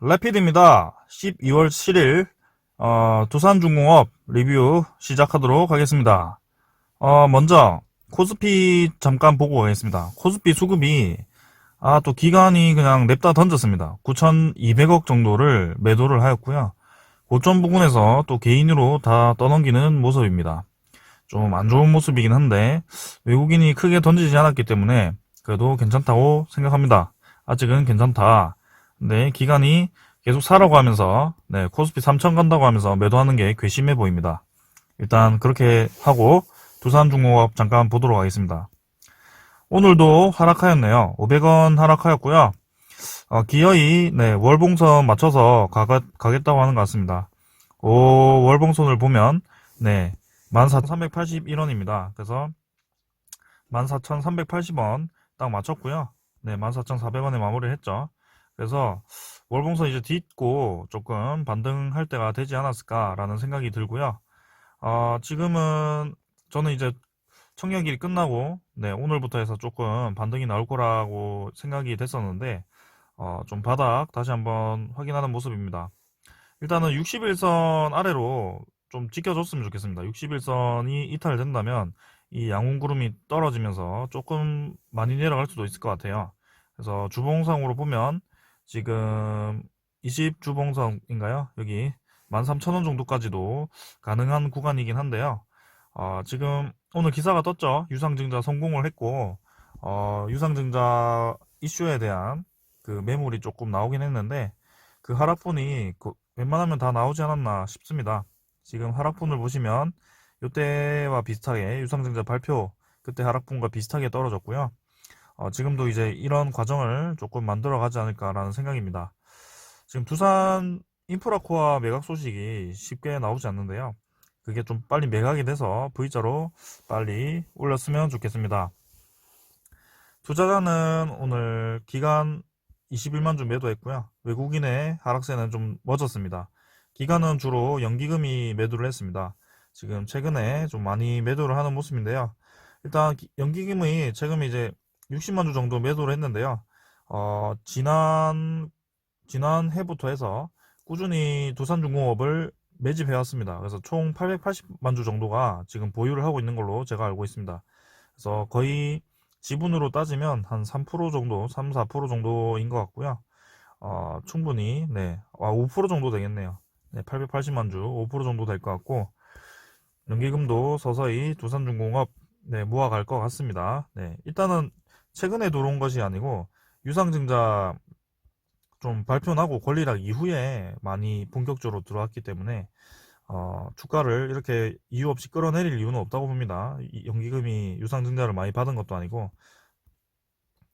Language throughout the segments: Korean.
레피드입니다. 12월 7일 두산중공업 리뷰 시작하도록 하겠습니다. 먼저 코스피 잠깐 보고 가겠습니다. 코스피 수급이 또 기관이 그냥 냅다 던졌습니다. 9,200억 정도를 매도를 하였고요. 고점 부근에서 또 개인으로 다 떠넘기는 모습입니다. 좀 안 좋은 모습이긴 한데 외국인이 크게 던지지 않았기 때문에 그래도 괜찮다고 생각합니다. 아직은 괜찮다. 네, 기관이 계속 사라고 하면서 코스피 3천 간다고 하면서 매도하는 게 괘씸해 보입니다. 일단 그렇게 하고 두산중공업 잠깐 보도록 하겠습니다. 오늘도 하락하였네요. 500원 하락하였고요. 기어이 월봉선 맞춰서 가겠다고 하는 것 같습니다. 월봉선을 보면 14,381원입니다. 그래서 14,380원 딱 맞췄고요. 14,400원에 마무리를 했죠. 그래서 월봉선 이제 딛고 조금 반등할 때가 되지 않았을까라는 생각이 들고요. 지금은 저는 이제 청약일이 끝나고 오늘부터 해서 조금 반등이 나올 거라고 생각이 됐었는데 좀 바닥 다시 한번 확인하는 모습입니다. 일단은 61선 아래로 좀 지켜줬으면 좋겠습니다. 61선이 이탈된다면 이 양ун구름이 떨어지면서 조금 많이 내려갈 수도 있을 것 같아요. 그래서 주봉상으로 보면 지금 20주봉선인가요? 여기 13,000원 정도까지도 가능한 구간이긴 한데요. 지금 오늘 기사가 떴죠. 유상증자 성공을 했고 유상증자 이슈에 대한 그 매물이 조금 나오긴 했는데 그 하락분이 웬만하면 다 나오지 않았나 싶습니다. 지금 하락분을 보시면 이때와 비슷하게 유상증자 발표 그때 하락분과 비슷하게 떨어졌고요. 지금도 이제 이런 과정을 조금 만들어 가지 않을까라는 생각입니다. 지금 두산 인프라코어 매각 소식이 쉽게 나오지 않는데요. 그게 좀 빨리 매각이 돼서 V자로 빨리 올렸으면 좋겠습니다. 투자자는 오늘 기간 21만 주 매도했고요. 외국인의 하락세는 좀 멎었습니다. 기관은 주로 연기금이 매도를 했습니다. 지금 최근에 좀 많이 매도를 하는 모습인데요. 일단 연기금이 최근 이제 60만 주 정도 매도를 했는데요. 지난 해부터 해서 꾸준히 두산중공업을 매집해 왔습니다. 그래서 총 880만 주 정도가 지금 보유를 하고 있는 걸로 제가 알고 있습니다. 그래서 거의 지분으로 따지면 한 3% 정도, 3, 4% 정도인 것 같고요. 충분히 5% 정도 되겠네요. 880만 주, 5% 정도 될 것 같고 연기금도 서서히 두산중공업 모아갈 것 같습니다. 일단은 최근에 들어온 것이 아니고 유상증자 좀 발표 나고 권리락 이후에 많이 본격적으로 들어왔기 때문에 주가를 이렇게 이유 없이 끌어내릴 이유는 없다고 봅니다. 연기금이 유상증자를 많이 받은 것도 아니고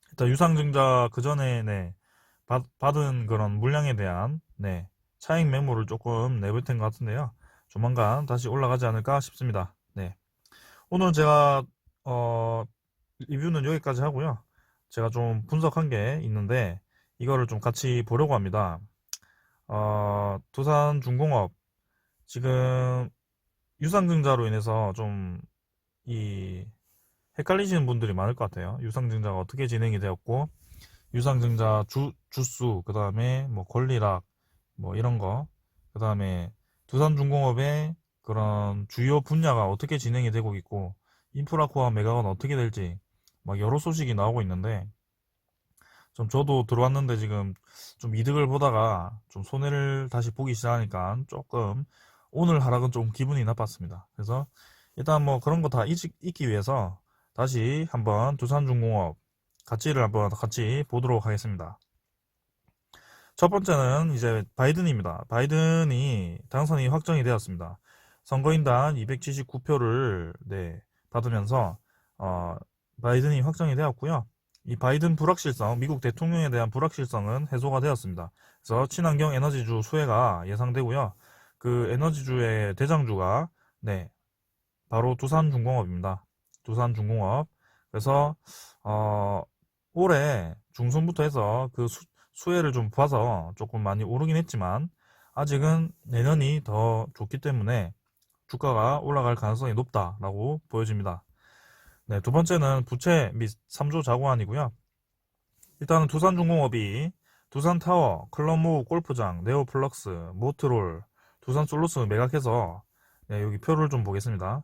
일단 유상증자 그 전에 받은 그런 물량에 대한 차익 매물을 조금 내볼 텐것 같은데요. 조만간 다시 올라가지 않을까 싶습니다. 오늘 제가 리뷰는 여기까지 하고요. 제가 좀 분석한 게 있는데 이거를 좀 같이 보려고 합니다. 두산중공업 지금 유상증자로 인해서 좀 이 헷갈리시는 분들이 많을 것 같아요. 유상증자가 어떻게 진행이 되었고 유상증자 주수 그 다음에 뭐 권리락 뭐 이런 거 그 다음에 두산중공업의 그런 주요 분야가 어떻게 진행이 되고 있고 인프라코어 매각은 어떻게 될지 막 여러 소식이 나오고 있는데 좀 저도 들어왔는데 지금 좀 이득을 보다가 좀 손해를 다시 보기 시작하니까 조금 오늘 하락은 좀 기분이 나빴습니다. 그래서 일단 뭐 그런 거 다 잊기 위해서 다시 한번 두산중공업 가치를 한번 같이 보도록 하겠습니다. 첫 번째는 이제 바이든입니다. 바이든이 당선이 확정이 되었습니다. 선거인단 279표를 받으면서 바이든이 확정이 되었고요. 이 바이든 불확실성, 미국 대통령에 대한 불확실성은 해소가 되었습니다. 그래서 친환경 에너지주 수혜가 예상되고요. 그 에너지주의 대장주가 바로 두산중공업입니다. 두산중공업. 그래서 올해 중순부터 해서 그 수혜를 좀 봐서 조금 많이 오르긴 했지만 아직은 내년이 더 좋기 때문에 주가가 올라갈 가능성이 높다라고 보여집니다. 두 번째는 부채 및 3조 자구안이고요. 일단은 두산중공업이 두산타워, 클럽모 골프장, 네오플럭스, 모트롤, 두산 솔로스 매각해서 네, 여기 표를 좀 보겠습니다.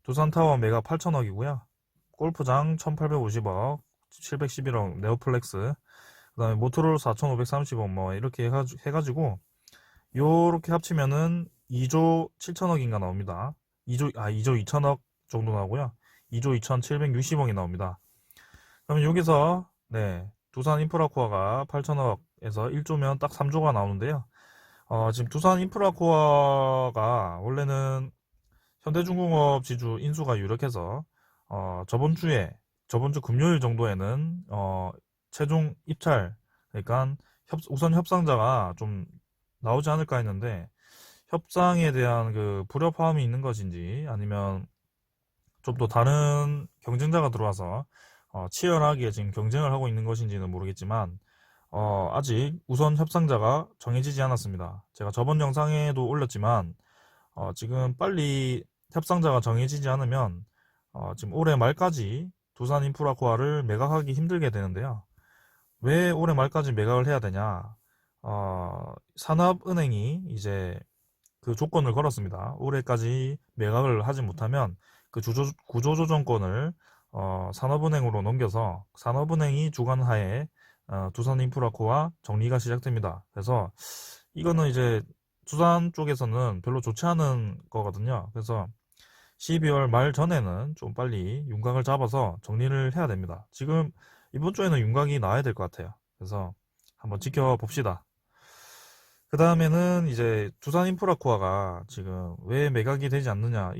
두산타워 매각 8천억이고요. 골프장 1850억, 711억 네오플렉스, 그 다음에 모트롤 4530억 뭐 이렇게 해가지고 요렇게 합치면은 2조 7천억인가 나옵니다. 2조 2천억 정도 나오고요. 2조 2760억이 나옵니다. 그러면 여기서 네, 두산 인프라코어가 8천억에서 1조면 딱 3조가 나오는데요. 지금 두산 인프라코어가 원래는 현대중공업 지주 인수가 유력해서 저번 주 금요일 정도에는 최종 입찰, 그러니까 우선 협상자가 좀 나오지 않을까 했는데 협상에 대한 그 불협화음이 있는 것인지 아니면 좀 더 다른 경쟁자가 들어와서 치열하게 지금 경쟁을 하고 있는 것인지는 모르겠지만 아직 우선 협상자가 정해지지 않았습니다. 제가 저번 영상에도 올렸지만 지금 빨리 협상자가 정해지지 않으면 지금 올해 말까지 두산 인프라코아를 매각하기 힘들게 되는데요. 왜 올해 말까지 매각을 해야 되냐? 산업은행이 이제 그 조건을 걸었습니다. 올해까지 매각을 하지 못하면 그 구조조정권을 산업은행으로 넘겨서 산업은행이 주관하에 두산인프라코와 정리가 시작됩니다. 그래서 이거는 이제 두산 쪽에서는 별로 좋지 않은 거거든요. 그래서 12월 말 전에는 좀 빨리 윤곽을 잡아서 정리를 해야 됩니다. 지금 이번 주에는 윤곽이 나와야 될 것 같아요. 그래서 한번 지켜봅시다. 그 다음에는 이제 두산 인프라코아가 지금 왜 매각이 되지 않느냐,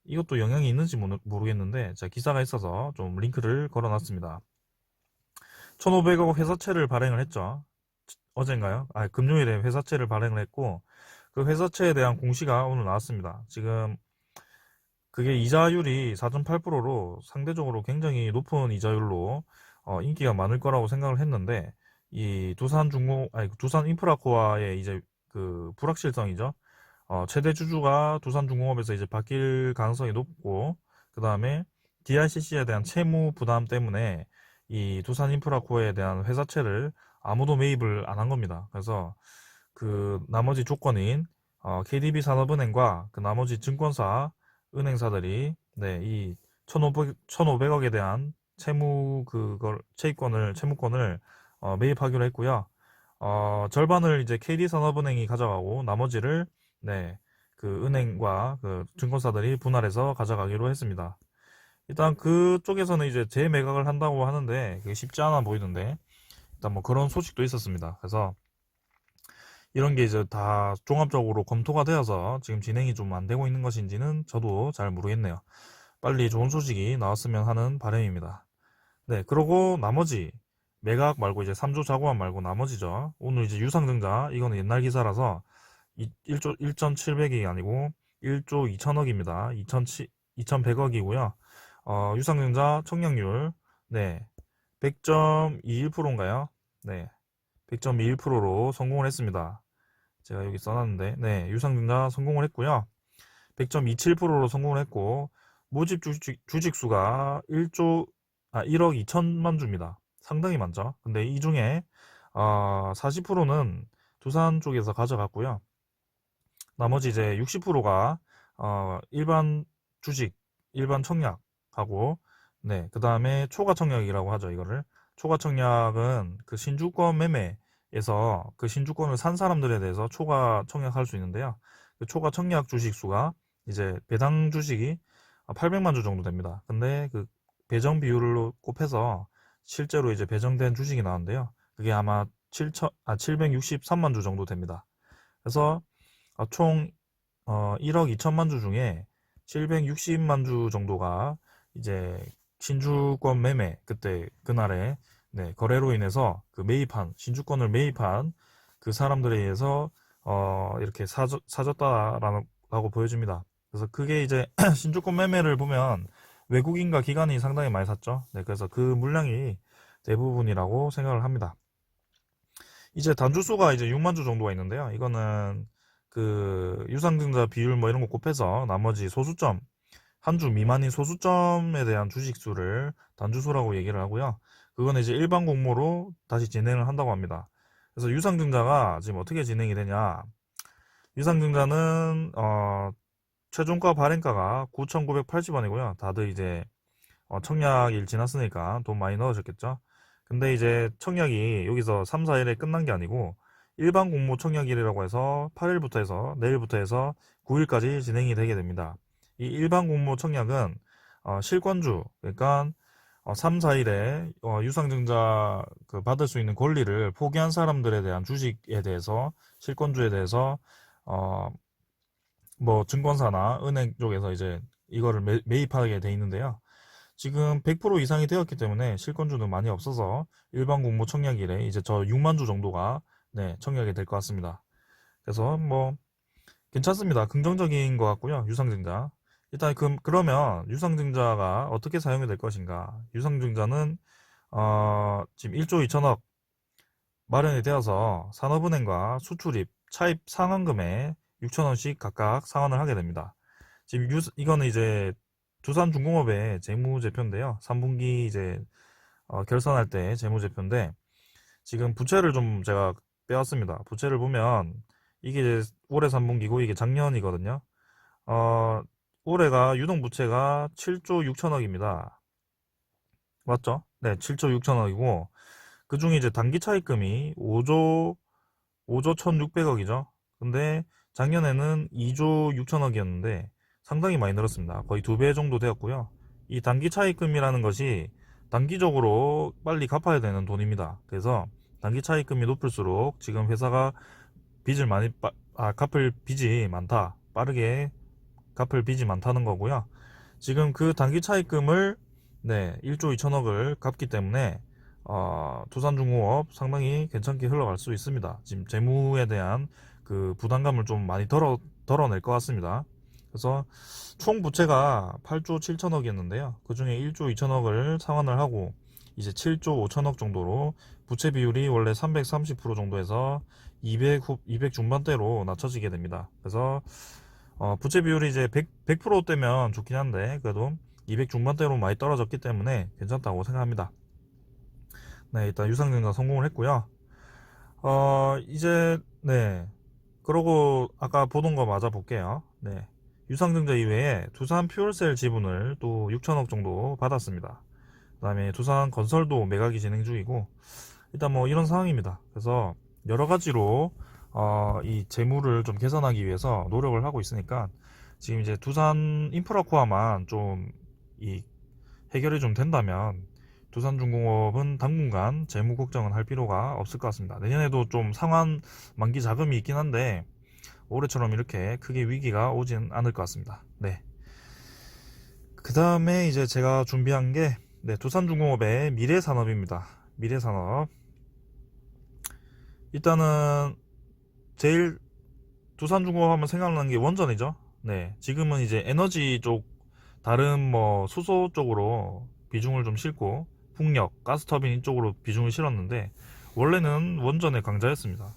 이것도 영향이 있는지 모르겠는데, 제가 기사가 있어서 좀 링크를 걸어 놨습니다. 1,500억 회사채를 발행을 했죠. 어젠가요? 금요일에 회사채를 발행을 했고, 그 회사채에 대한 공시가 오늘 나왔습니다. 지금 그게 이자율이 4.8%로 상대적으로 굉장히 높은 이자율로 인기가 많을 거라고 생각을 했는데, 이 두산 인프라코아의 이제 그 불확실성이죠. 최대 주주가 두산중공업에서 이제 바뀔 가능성이 높고, 그 다음에 DICC에 대한 채무 부담 때문에 이 두산 인프라코어에 대한 회사채를 아무도 매입을 안 한 겁니다. 그래서 그 나머지 조건인 KDB 산업은행과 그 나머지 증권사 은행사들이 네, 이 1,500억에 대한 채무권을 매입하기로 했고요. 절반을 이제 KD산업은행이 가져가고 나머지를 네, 그 은행과 그 증권사들이 분할해서 가져가기로 했습니다. 일단 그쪽에서는 이제 재매각을 한다고 하는데 그게 쉽지 않아 보이는데 일단 뭐 그런 소식도 있었습니다. 그래서 이런 게 이제 다 종합적으로 검토가 되어서 지금 진행이 좀 안 되고 있는 것인지는 저도 잘 모르겠네요. 빨리 좋은 소식이 나왔으면 하는 바람입니다. 네, 그러고 나머지 매각 말고 이제 3조 자구안 말고 나머지죠. 오늘 이제 유상증자 이거는 옛날 기사라서 1조 1,700억이 아니고 1조 2천억입니다. 2,100억이고요. 유상증자 청약률 네 100.21%인가요? 네 100.21%로 성공을 했습니다. 제가 여기 써놨는데 네 유상증자 성공을 했고요. 100.27%로 성공을 했고 모집 주식수가 1억 2천만 주입니다. 상당히 많죠. 근데 이 중에 40%는 두산 쪽에서 가져갔고요. 나머지 이제 60%가 일반 주식, 일반 청약하고 네, 그 다음에 초과 청약이라고 하죠. 이거를 초과 청약은 그 신주권 매매에서 그 신주권을 산 사람들에 대해서 초과 청약할 수 있는데요. 그 초과 청약 주식 수가 이제 배당 주식이 800만 주 정도 됩니다. 근데 그 배정 비율로 곱해서 실제로 이제 배정된 주식이 나왔는데요. 그게 아마 763만 주 정도 됩니다. 그래서 총 1억 2천만 주 중에 760만 주 정도가 이제 신주권 매매 그때 그날에 네, 거래로 인해서 그 신주권을 매입한 그 사람들에 의해서 이렇게 사졌다라고 보여집니다. 그래서 그게 이제 신주권 매매를 보면 외국인과 기관이 상당히 많이 샀죠. 네, 그래서 그 물량이 대부분이라고 생각을 합니다. 이제 단주수가 이제 6만 주 정도가 있는데요. 이거는 그 유상증자 비율 뭐 이런 거 곱해서 나머지 소수점 한 주 미만인 소수점에 대한 주식수를 단주수라고 얘기를 하고요. 그거는 이제 일반 공모로 다시 진행을 한다고 합니다. 그래서 유상증자가 지금 어떻게 진행이 되냐. 유상증자는 최종가 발행가가 9,980원이고요. 다들 이제 청약일 지났으니까 돈 많이 넣으셨겠죠. 근데 이제 청약이 여기서 3, 4일에 끝난 게 아니고 일반 공모 청약일이라고 해서 8일부터 해서 내일부터 해서 9일까지 진행이 되게 됩니다. 이 일반 공모 청약은 실권주, 그러니까 3, 4일에 유상증자 받을 수 있는 권리를 포기한 사람들에 대한 주식에 대해서, 실권주에 대해서 뭐 증권사나 은행 쪽에서 이제 이거를 매입하게 돼 있는데요. 지금 100% 이상이 되었기 때문에 실권주는 많이 없어서 일반 공모 청약일에 이제 저 6만 주 정도가 네, 청약이 될 것 같습니다. 그래서 뭐 괜찮습니다. 긍정적인 것 같고요. 유상증자. 일단 그러면 유상증자가 어떻게 사용이 될 것인가? 유상증자는 지금 1조 2천억 마련이 되어서 산업은행과 수출입, 차입 상환금에 6천원씩 각각 상환을 하게 됩니다. 지금 이거는 이제 두산중공업의 재무제표인데요. 3분기 이제 결산할 때 재무제표인데 지금 부채를 좀 제가 빼왔습니다. 부채를 보면 이게 이제 올해 3분기고 이게 작년이거든요. 올해가 유동부채가 7조 6천억입니다. 맞죠? 네, 7조 6천억이고 그 중에 이제 단기 차입금이 5조 1,600억이죠. 근데 작년에는 2조 6천억이었는데 상당히 많이 늘었습니다. 거의 2배 정도 되었고요. 이 단기 차입금이라는 것이 단기적으로 빨리 갚아야 되는 돈입니다. 그래서 단기 차입금이 높을수록 지금 회사가 빚을 갚을 빚이 많다. 빠르게 갚을 빚이 많다는 거고요. 지금 그 단기 차입금을 네, 1조 2천억을 갚기 때문에 두산중공업 상당히 괜찮게 흘러갈 수 있습니다. 지금 재무에 대한 그 부담감을 좀 많이 덜어낼 것 같습니다. 그래서 총 부채가 8조 7천억이었는데요. 그 중에 1조 2천억을 상환을 하고 이제 7조 5천억 정도로 부채 비율이 원래 330% 정도에서 200 중반대로 낮춰지게 됩니다. 그래서 부채 비율이 이제 100%대면 좋긴 한데 그래도 200 중반대로 많이 떨어졌기 때문에 괜찮다고 생각합니다. 네, 일단 유상증자 성공을 했고요. 이제 네, 그러고 아까 보던 거 맞아 볼게요. 네, 유상증자 이외에 두산 퓨얼셀 지분을 또 6천억 정도 받았습니다. 그 다음에 두산 건설도 매각이 진행 중이고 일단 뭐 이런 상황입니다. 그래서 여러 가지로 이 재무를 좀 개선하기 위해서 노력을 하고 있으니까 지금 이제 두산 인프라코어만 좀 이 해결이 좀 된다면 두산중공업은 당분간 재무 걱정은 할 필요가 없을 것 같습니다. 내년에도 좀 상환 만기 자금이 있긴 한데 올해처럼 이렇게 크게 위기가 오진 않을 것 같습니다. 네. 그 다음에 이제 제가 준비한 게 네, 두산중공업의 미래산업입니다. 미래산업. 일단은 제일 두산중공업 하면 생각나는 게 원전이죠. 네, 지금은 이제 에너지 쪽 다른 뭐 수소 쪽으로 비중을 좀 싣고 풍력, 가스터빈 이쪽으로 비중을 실었는데 원래는 원전의 강자였습니다.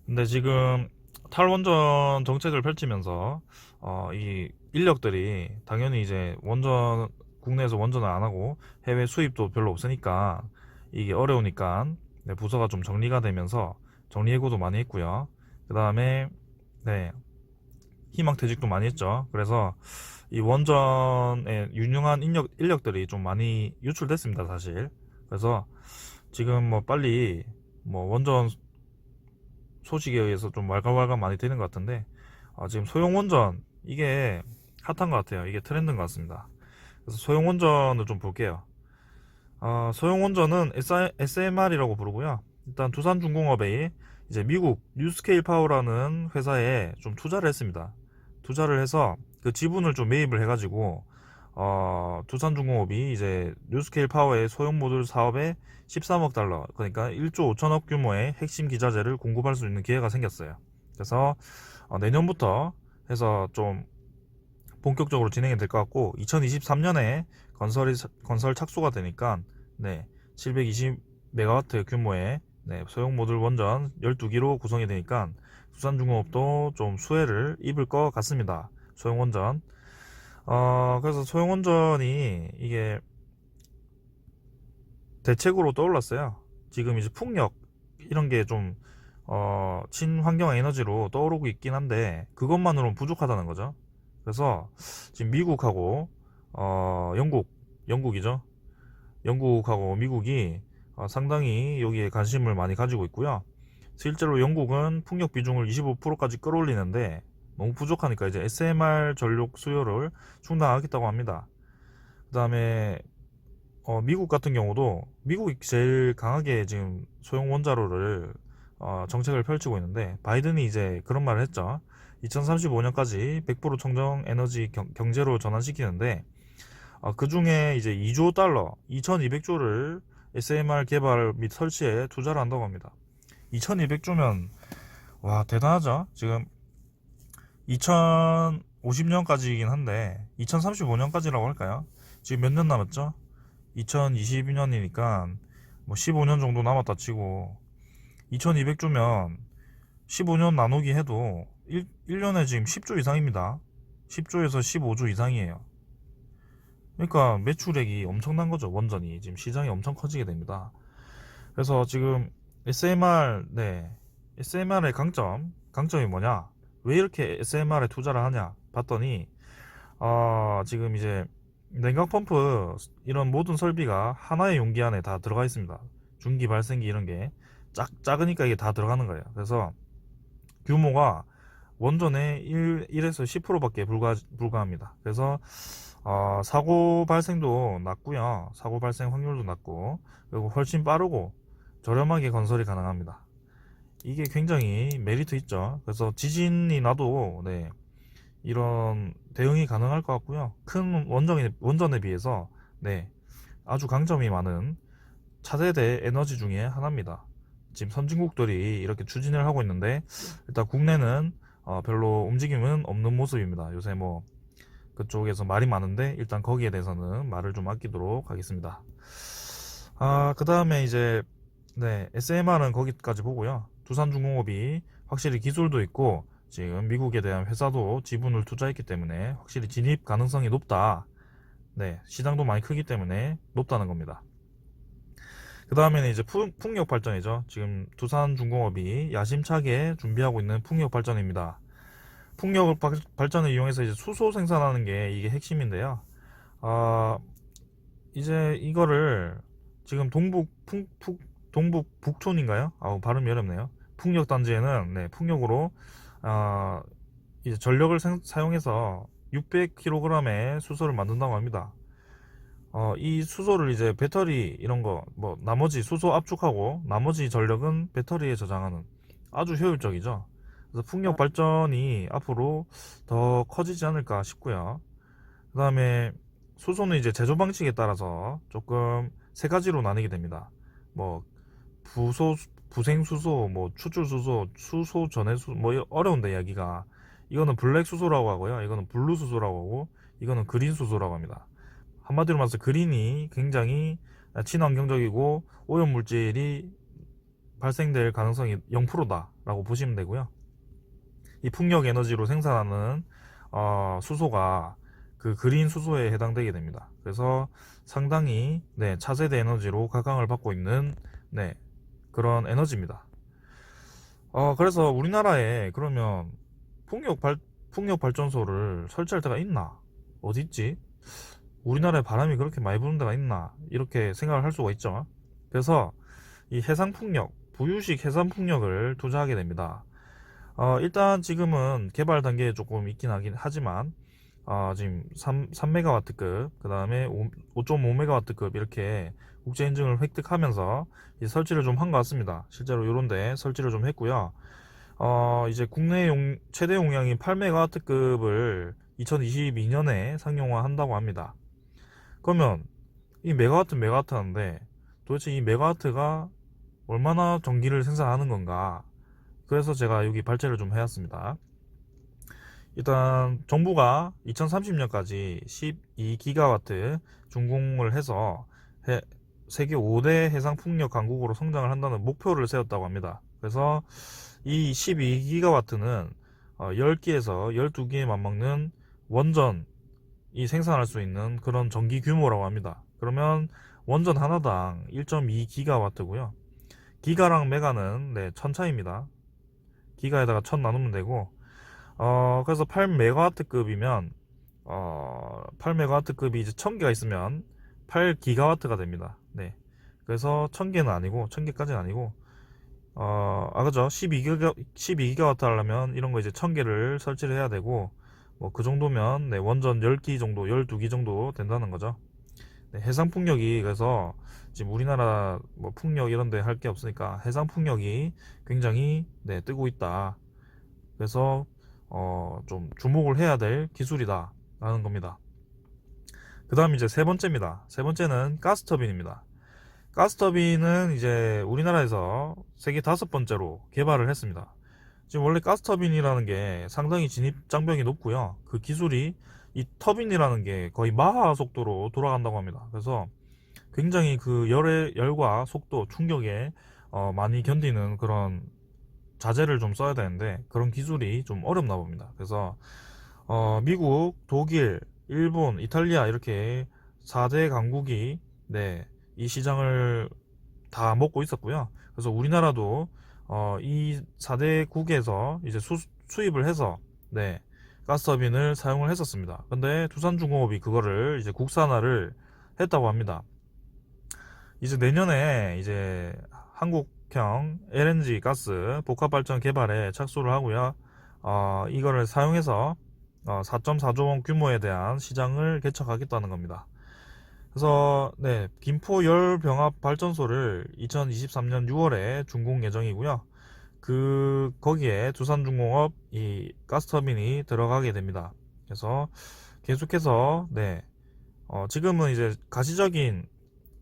근데 지금 탈원전 정책을 펼치면서 이 인력들이 당연히 이제 국내에서 원전을 안 하고 해외 수입도 별로 없으니까 이게 어려우니까 네, 부서가 좀 정리가 되면서 정리해고도 많이 했고요. 그 다음에 네, 희망퇴직도 많이 했죠. 그래서 이 원전에 유능한 인력들이 좀 많이 유출됐습니다, 사실. 그래서 지금 뭐 빨리 뭐 원전 소식에 의해서 좀 왈가왈가 많이 되는 것 같은데 지금 소형 원전 이게 핫한 것 같아요. 이게 트렌드인 것 같습니다. 그래서 소형 원전을 좀 볼게요. 소형 원전은 SMR이라고 부르고요. 일단 두산중공업이 이제 미국 뉴스케일 파워라는 회사에 좀 투자를 했습니다. 투자를 해서 그 지분을 좀 매입을 해가지고 두산중공업이 이제 뉴스케일 파워의 소형 모듈 사업에 13억 달러, 그러니까 1조 5천억 규모의 핵심 기자재를 공급할 수 있는 기회가 생겼어요. 그래서 내년부터 해서 좀 본격적으로 진행이 될 것 같고 2023년에 건설 착수가 되니까 네, 720메가와트 규모의 네, 소형 모듈 원전 12기로 구성이 되니까 두산중공업도 좀 수혜를 입을 것 같습니다. 소형 원전. 그래서 소형 원전이 이게 대책으로 떠올랐어요. 지금 이제 풍력 이런 게 좀 친환경 에너지로 떠오르고 있긴 한데 그것만으로는 부족하다는 거죠. 그래서 지금 미국하고 영국이죠. 영국하고 미국이 상당히 여기에 관심을 많이 가지고 있고요. 실제로 영국은 풍력 비중을 25%까지 끌어올리는데 너무 부족하니까 이제 SMR 전력 수요를 충당하겠다고 합니다. 그 다음에 미국 같은 경우도 미국이 제일 강하게 지금 소형 원자로를 정책을 펼치고 있는데 바이든이 이제 그런 말을 했죠. 2035년까지 100% 청정 에너지 경제로 전환시키는데 그 중에 이제 2조 달러, 2200조를 SMR 개발 및 설치에 투자를 한다고 합니다. 2200조면 와 대단하죠. 지금 2050년까지이긴 한데 2035년까지라고 할까요? 지금 몇 년 남았죠? 2022년이니까 뭐 15년 정도 남았다 치고 2200조면 15년 나누기 해도 1년에 지금 10조 이상입니다. 10조에서 15조 이상이에요. 그러니까 매출액이 엄청난 거죠. 원전이 지금 시장이 엄청 커지게 됩니다. 그래서 지금 SMR의 강점이 뭐냐? 왜 이렇게 SMR에 투자를 하냐? 봤더니 지금 이제 냉각 펌프 이런 모든 설비가 하나의 용기 안에 다 들어가 있습니다. 중기, 발생기 이런 게 작으니까 이게 다 들어가는 거예요. 그래서 규모가 원전의 1에서 10%밖에 불과합니다. 그래서 사고 발생도 낮고요. 사고 발생 확률도 낮고 그리고 훨씬 빠르고 저렴하게 건설이 가능합니다. 이게 굉장히 메리트 있죠. 그래서 지진이 나도 이런 대응이 가능할 것 같고요. 큰 원전에 비해서 아주 강점이 많은 차세대 에너지 중에 하나입니다. 지금 선진국들이 이렇게 추진을 하고 있는데 일단 국내는 별로 움직임은 없는 모습입니다. 요새 뭐 그쪽에서 말이 많은데 일단 거기에 대해서는 말을 좀 아끼도록 하겠습니다. 그 다음에 이제 SMR은 거기까지 보고요. 두산중공업이 확실히 기술도 있고 지금 미국에 대한 회사도 지분을 투자했기 때문에 확실히 진입 가능성이 높다. 시장도 많이 크기 때문에 높다는 겁니다. 그 다음에는 이제 풍력 발전이죠. 지금 두산중공업이 야심차게 준비하고 있는 풍력 발전입니다. 풍력 발전을 이용해서 이제 수소 생산하는 게 이게 핵심인데요. 이제 이거를 지금 동북 북촌인가요? 발음이 어렵네요. 풍력 단지에는 풍력으로 이제 전력을 사용해서 600kg의 수소를 만든다고 합니다. 이 수소를 이제 배터리 이런 거 뭐 나머지 수소 압축하고 나머지 전력은 배터리에 저장하는 아주 효율적이죠. 그래서 풍력 발전이 앞으로 더 커지지 않을까 싶고요. 그 다음에 수소는 이제 제조 방식에 따라서 조금 세 가지로 나뉘게 됩니다. 뭐 부생수소, 뭐 추출수소, 수소 전해수소, 뭐 어려운데 이야기가. 이거는 블랙 수소라고 하고요. 이거는 블루 수소라고 하고 이거는 그린 수소라고 합니다. 한마디로 말해서 그린이 굉장히 친환경적이고 오염물질이 발생될 가능성이 0%다 라고 보시면 되고요. 이 풍력 에너지로 생산하는 수소가 그 그린 수소에 해당되게 됩니다. 그래서 상당히 차세대 에너지로 각광을 받고 있는 그런 에너지입니다. 그래서 우리나라에 그러면 풍력 발전소를 설치할 데가 있나? 어디 있지? 우리나라에 바람이 그렇게 많이 부는 데가 있나? 이렇게 생각을 할 수가 있죠. 그래서 이 해상풍력, 부유식 해상풍력을 투자하게 됩니다. 일단 지금은 개발 단계에 조금 있긴 하지만 지금 3MW급, 그 다음에 5.5MW급 이렇게 국제 인증을 획득하면서 이제 설치를 좀 한 것 같습니다. 실제로 이런데 설치를 좀 했고요. 이제 국내 최대 용량인 8MW급을 2022년에 상용화 한다고 합니다. 그러면 이 메가와트 하는데 도대체 이 메가와트가 얼마나 전기를 생산하는 건가? 그래서 제가 여기 발제를 좀 해왔습니다. 일단 정부가 2030년까지 12기가와트 준공을 해서 세계 5대 해상풍력 강국으로 성장을 한다는 목표를 세웠다고 합니다. 그래서 이 12기가와트는 10기에서 12기에 맞먹는 원전이 생산할 수 있는 그런 전기 규모라고 합니다. 그러면 원전 하나당 1.2기가와트고요. 기가랑 메가는 네, 1000차입니다. 기가에다가 1000 나누면 되고, 그래서 8메가와트급이면 8메가와트급이 이제 1000개가 있으면 8기가와트가 됩니다. 네. 그래서 1000개는 아니고 1000개까지는 아니고 그죠. 12기가와트 하려면 이런 거 이제 1000개를 설치를 해야 되고, 뭐 그 정도면 네, 원전 10기 정도, 12기 정도 된다는 거죠. 네, 해상 풍력이 그래서 지금 우리나라 뭐 풍력 이런 데 할 게 없으니까 해상 풍력이 굉장히 네, 뜨고 있다. 그래서 좀 주목을 해야 될 기술이다 라는 겁니다. 그 다음 이제 세 번째입니다. 세 번째는 가스터빈입니다. 가스터빈은 이제 우리나라에서 세계 5번째로 개발을 했습니다. 지금 원래 가스터빈이라는 게 상당히 진입 장벽이 높고요. 그 기술이 이 터빈이라는 게 거의 마하 속도로 돌아간다고 합니다. 그래서 굉장히 그 열과 속도, 충격에 많이 견디는 그런 자재를 좀 써야 되는데 그런 기술이 좀 어렵나 봅니다. 그래서 미국, 독일, 일본, 이탈리아 이렇게 4대 강국이 네, 이 시장을 다 먹고 있었고요. 그래서 우리나라도 이 4대국에서 이제 수입을 해서 네, 가스터빈을 사용을 했었습니다. 근데 두산중공업이 그거를 이제 국산화를 했다고 합니다. 이제 내년에 이제 한국형 LNG 가스 복합발전 개발에 착수를 하고요. 이거를 사용해서 4.4조 원 규모에 대한 시장을 개척하겠다는 겁니다. 그래서 네, 김포 열병합 발전소를 2023년 6월에 준공 예정이고요. 거기에 두산중공업 이 가스터빈이 들어가게 됩니다. 그래서 계속해서 네, 지금은 이제 가시적인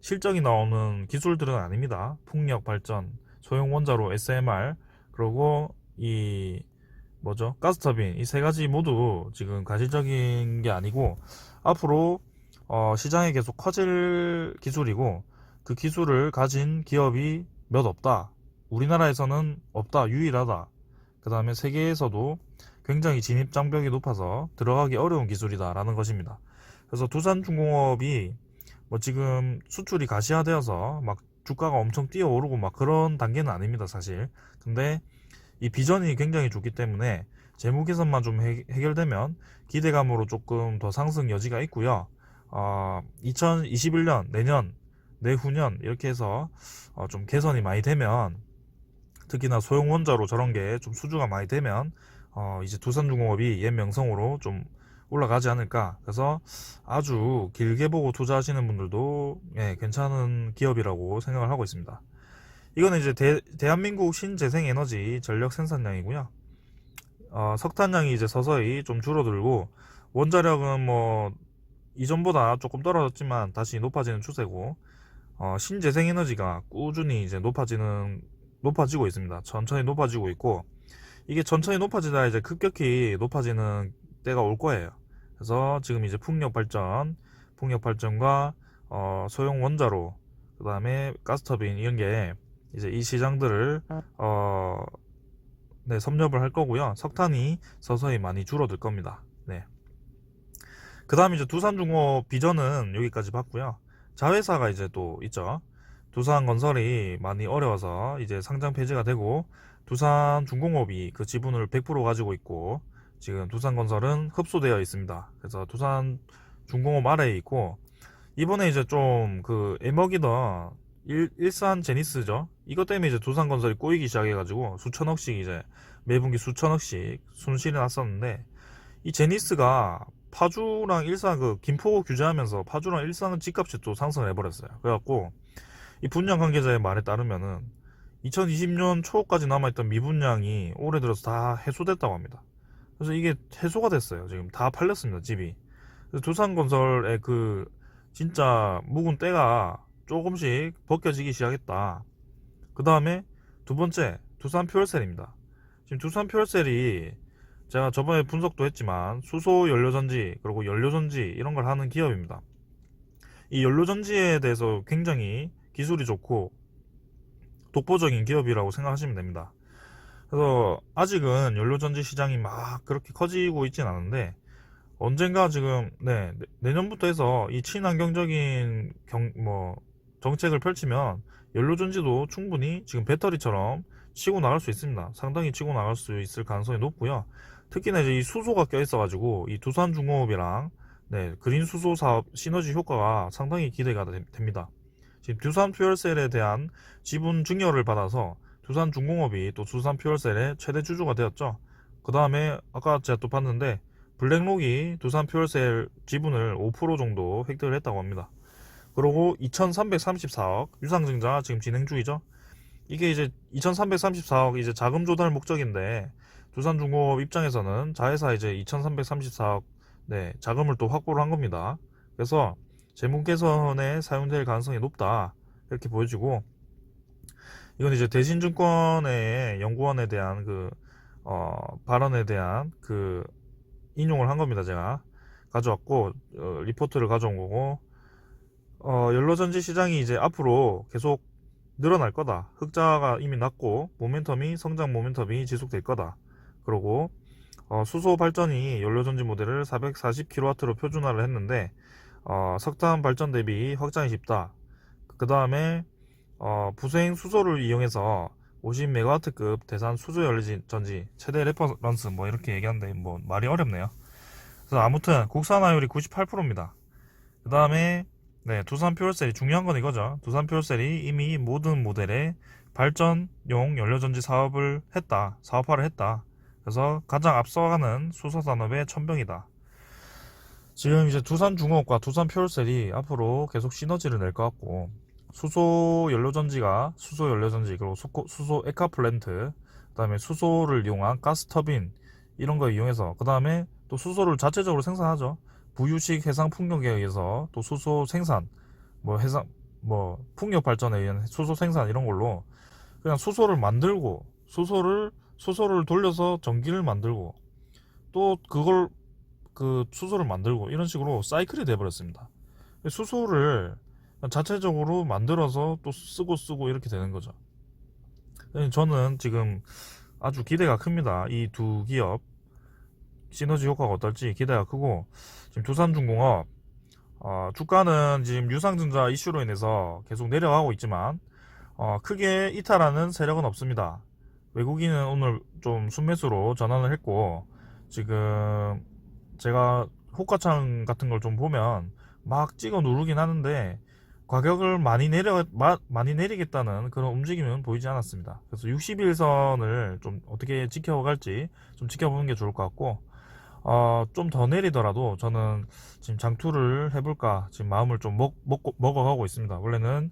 실적이 나오는 기술들은 아닙니다. 풍력 발전, 소형 원자로 SMR, 그리고 이 뭐죠? 가스터빈 이 세 가지 모두 지금 가시적인 게 아니고 앞으로 시장에 계속 커질 기술이고 그 기술을 가진 기업이 몇 없다. 우리나라에서는 없다. 유일하다. 그 다음에 세계에서도 굉장히 진입 장벽이 높아서 들어가기 어려운 기술이다라는 것입니다. 그래서 두산중공업이 뭐 지금 수출이 가시화되어서 막 주가가 엄청 뛰어오르고 막 그런 단계는 아닙니다, 사실. 근데 이 비전이 굉장히 좋기 때문에 재무 개선만 좀 해결되면 기대감으로 조금 더 상승 여지가 있고요. 2021년, 내년, 내후년 이렇게 해서 좀 개선이 많이 되면 특히나 소형 원자로 저런 게 좀 수주가 많이 되면 이제 두산중공업이 옛 명성으로 좀 올라가지 않을까. 그래서 아주 길게 보고 투자하시는 분들도 예, 괜찮은 기업이라고 생각을 하고 있습니다. 이거는 이제 대한민국 신재생에너지 전력 생산량이고요. 석탄량이 이제 서서히 좀 줄어들고 원자력은 뭐 이전보다 조금 떨어졌지만 다시 높아지는 추세고 신재생에너지가 꾸준히 이제 높아지고 있습니다. 천천히 높아지고 있고 이게 천천히 높아지다 이제 급격히 높아지는 때가 올 거예요. 그래서 지금 이제 풍력 발전과 소형 원자로, 그 다음에 가스터빈 이런 게 이제 이 시장들을 네, 섭렵을 할 거고요. 석탄이 서서히 많이 줄어들 겁니다. 네. 그 다음 이제 두산중공업 비전은 여기까지 봤고요. 자회사가 이제 또 있죠. 두산건설이 많이 어려워서 이제 상장 폐지가 되고 두산중공업이 그 지분을 100% 가지고 있고 지금 두산건설은 흡수되어 있습니다. 그래서 두산중공업 아래에 있고 이번에 이제 좀 그 애먹이던 일산 제니스죠. 이것 때문에 이제 두산건설이 꼬이기 시작해가지고 수천억씩 이제 매분기 수천억씩 손실이 났었는데 이 제니스가 파주랑 일산 그 김포 규제하면서 파주랑 일산은 집값이 또 상승을 해버렸어요. 그래갖고 이 분양 관계자의 말에 따르면은 2020년 초까지 남아있던 미분양이 올해 들어서 다 해소됐다고 합니다. 그래서 이게 해소가 됐어요. 지금 다 팔렸습니다, 집이. 그래서 두산건설의 그 진짜 묵은 때가 조금씩 벗겨지기 시작했다. 그 다음에 두 번째, 두산퓨얼셀입니다. 지금 두산퓨얼셀이 제가 저번에 분석도 했지만 수소 연료전지 그리고 연료전지 이런 걸 하는 기업입니다. 이 연료전지에 대해서 굉장히 기술이 좋고 독보적인 기업이라고 생각하시면 됩니다. 그래서 아직은 연료전지 시장이 막 그렇게 커지고 있진 않은데 언젠가 지금 네, 내년부터 해서 이 친환경적인 정책을 펼치면 연료전지도 충분히 지금 배터리처럼 치고 나갈 수 있습니다. 상당히 치고 나갈 수 있을 가능성이 높고요. 특히나 이제 이 수소가 껴있어가지고 이 두산중공업이랑 그린 수소 사업 시너지 효과가 상당히 기대가 됩니다. 지금 두산퓨얼셀에 대한 지분 증여를 받아서 두산중공업이 또 두산퓨얼셀의 최대 주주가 되었죠. 그 다음에 아까 제가 또 봤는데 블랙록이 두산퓨얼셀 지분을 5% 정도 획득을 했다고 합니다. 그리고 2334억 유상증자 지금 진행 중이죠. 이게 이제 2334억 이제 자금 조달 목적인데 두산중공업 입장에서는 자회사 이제 2334억 자금을 또 확보를 한 겁니다. 그래서 재무 개선에 사용될 가능성이 높다 이렇게 보여지고, 이건 이제 대신증권의 연구원에 대한 발언에 대한 인용을 한 겁니다. 제가 가져왔고 리포트를 가져온 거고, 연료전지 시장이 이제 앞으로 계속 늘어날 거다. 흑자가 이미 났고 성장 모멘텀이 지속될 거다. 그리고 수소 발전이 연료전지 모델을 440kW로 표준화를 했는데 석탄 발전 대비 확장이 쉽다. 그 다음에 부생 수소를 이용해서 50MW급 대산 수소 연료전지 최대 레퍼런스 이렇게 얘기하는데 말이 어렵네요. 그래서 아무튼 국산화율이 98%입니다. 그 다음에 두산퓨얼셀이 중요한 건 이거죠. 두산퓨얼셀이 이미 모든 모델의 발전용 연료전지 사업화를 했다. 그래서 가장 앞서가는 수소산업의 천병이다. 지금 이제 두산중공업과 두산퓨얼셀이 앞으로 계속 시너지를 낼 것 같고, 수소 연료전지 그리고 수소 에카플랜트, 그 다음에 수소를 이용한 가스터빈 이런 거 이용해서, 그 다음에 또 수소를 자체적으로 생산하죠. 부유식 해상 풍력에 의해서 또 수소 생산, 풍력 발전에 의한 수소 생산 이런 걸로 그냥 수소를 만들고 수소를 돌려서 전기를 만들고 또 그걸 수소를 만들고 이런 식으로 사이클이 돼버렸습니다. 수소를 자체적으로 만들어서 또 쓰고 이렇게 되는 거죠. 저는 지금 아주 기대가 큽니다. 이 두 기업 시너지 효과가 어떨지 기대가 크고, 지금 두산중공업 주가는 지금 유상증자 이슈로 인해서 계속 내려가고 있지만 크게 이탈하는 세력은 없습니다. 외국인은 오늘 좀 순매수로 전환을 했고, 지금 제가 호가창 같은 걸 좀 보면 막 찍어 누르긴 하는데 가격을 많이 내리겠다는 그런 움직임은 보이지 않았습니다. 그래서 60일선을 좀 어떻게 지켜갈지 좀 지켜보는 게 좋을 것 같고, 좀 더 내리더라도 저는 지금 장투를 해볼까 지금 마음을 좀 먹어가고 있습니다. 원래는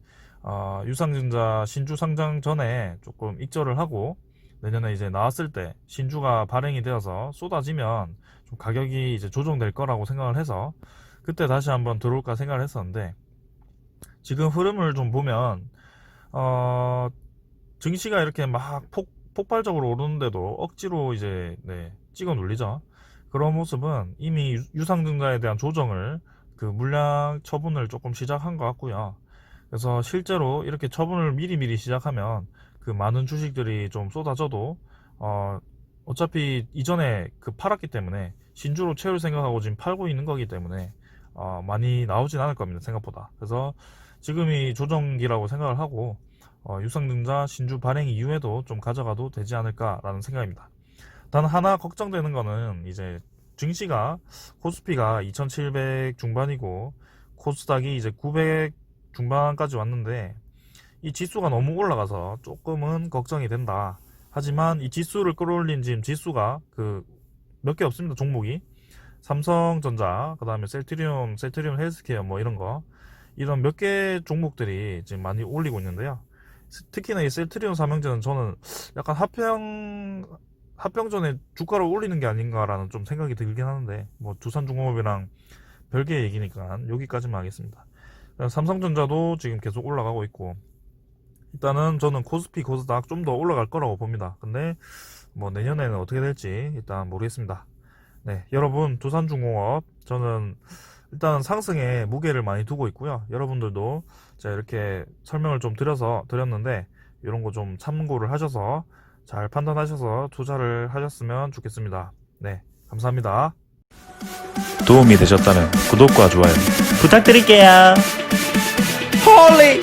유상증자 신주 상장 전에 조금 익절을 하고, 내년에 이제 나왔을 때 신주가 발행이 되어서 쏟아지면 좀 가격이 이제 조정될 거라고 생각을 해서 그때 다시 한번 들어올까 생각을 했었는데, 지금 흐름을 좀 보면 증시가 이렇게 막 폭발적으로 오르는데도 억지로 이제 찍어 눌리죠. 그런 모습은 이미 유상증자에 대한 조정을 물량 처분을 조금 시작한 것 같고요. 그래서 실제로 이렇게 처분을 미리 시작하면 많은 주식들이 좀 쏟아져도 어차피 이전에 팔았기 때문에 신주로 채울 생각하고 지금 팔고 있는 거기 때문에 많이 나오진 않을 겁니다, 생각보다. 그래서 지금이 조정기라고 생각을 하고 유상증자 신주 발행 이후에도 좀 가져가도 되지 않을까라는 생각입니다. 단 하나 걱정되는 거는 이제 증시가 코스피가 2700 중반이고 코스닥이 이제 900 중반까지 왔는데 이 지수가 너무 올라가서 조금은 걱정이 된다. 하지만 이 지수를 끌어올린 지금 지수가 몇 개 없습니다. 종목이 삼성전자, 그 다음에 셀트리온 헬스케어 이런 몇 개 종목들이 지금 많이 올리고 있는데요. 특히나 이 셀트리온 삼형제는 저는 약간 합병전에 주가를 올리는 게 아닌가라는 좀 생각이 들긴 하는데, 두산중공업이랑 별개의 얘기니까 여기까지만 하겠습니다. 삼성전자도 지금 계속 올라가고 있고, 일단은 저는 코스피 코스닥 좀 더 올라갈 거라고 봅니다. 근데 내년에는 어떻게 될지 일단 모르겠습니다. 여러분, 두산중공업 저는 일단 상승에 무게를 많이 두고 있고요. 여러분들도 제가 이렇게 설명을 좀 드렸는데 이런 거 좀 참고를 하셔서 잘 판단하셔서 투자를 하셨으면 좋겠습니다. 감사합니다. 도움이 되셨다면 구독과 좋아요 부탁드릴게요. 홀리